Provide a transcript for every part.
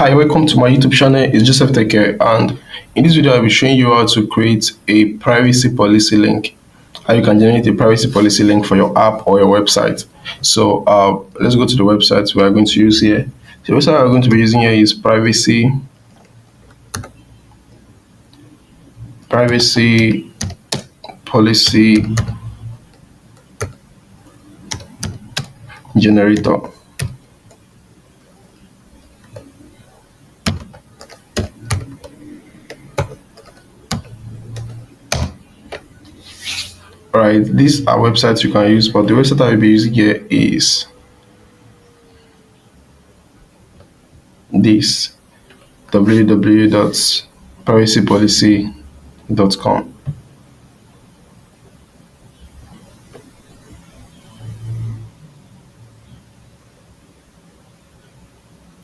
Hi, welcome to my YouTube channel. It's Joseph Take Care, and in this video, I'll be showing you how to create a privacy policy link. How you can generate a privacy policy link for your app or your website. So, let's go to the website we are going to use here. The website we're going to be using here is privacy policy generator. Alright, these are websites you can use, but the website I will be using here is this www.privacypolicy.com.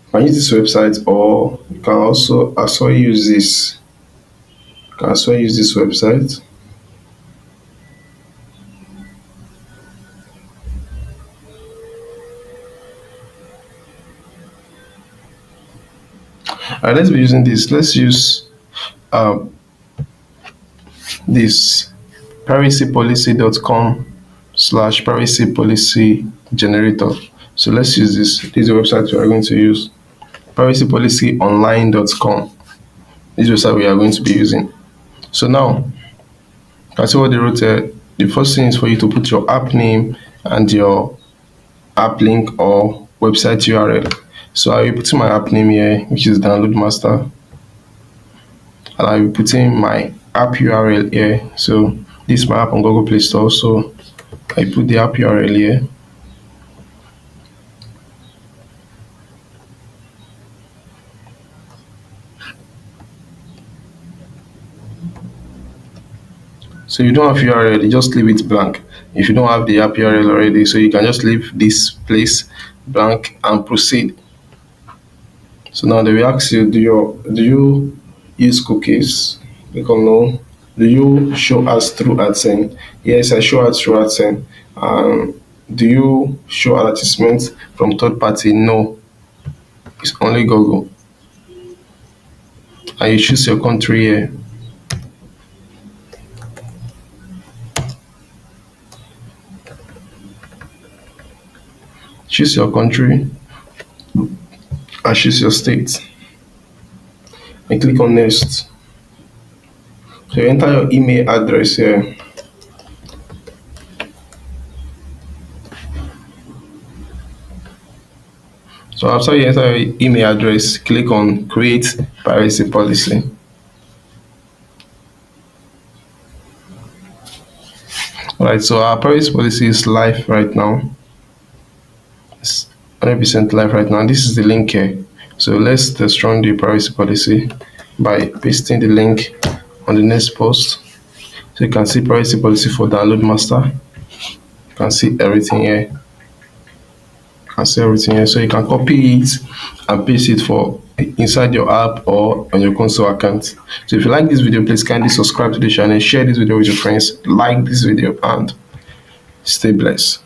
You can use this website, or you can also use this. You can also use this website. Alright, let's be using this. Let's use this privacypolicy.com/privacy policy generator. So let's use this. This is the website we are going to use. privacypolicyonline.com. This is the website we are going to be using. So now, you can see what they wrote here. The first thing is for you to put your app name and your app link or website URL. So I will put in my app name here, which is Download Master, and I will put in my app URL here. So this is my app on Google Play Store. So I put the app URL here. So you don't have URL, you just leave it blank. If you don't have the app URL already, so you can just leave this place blank and proceed. So now they will ask you, do you use cookies? Click on no. Do you show ads through AdSense? Yes, I show ads through AdSense. Do you show advertisements from third party? No, it's only Google. And you choose your country here. Choose your country and choose your state. And click on next. So you enter your email address here. So after you enter your email address, click on create privacy policy. Alright, so our privacy policy is live right now. It's 100% live right now. This is the link here. So let's test run the privacy policy by pasting the link on the next post. So you can see privacy policy for Download Master. You can see everything here. So you can copy it and paste it for inside your app or on your console account. So if you like this video, please kindly subscribe to the channel, share this video with your friends, like this video, and stay blessed.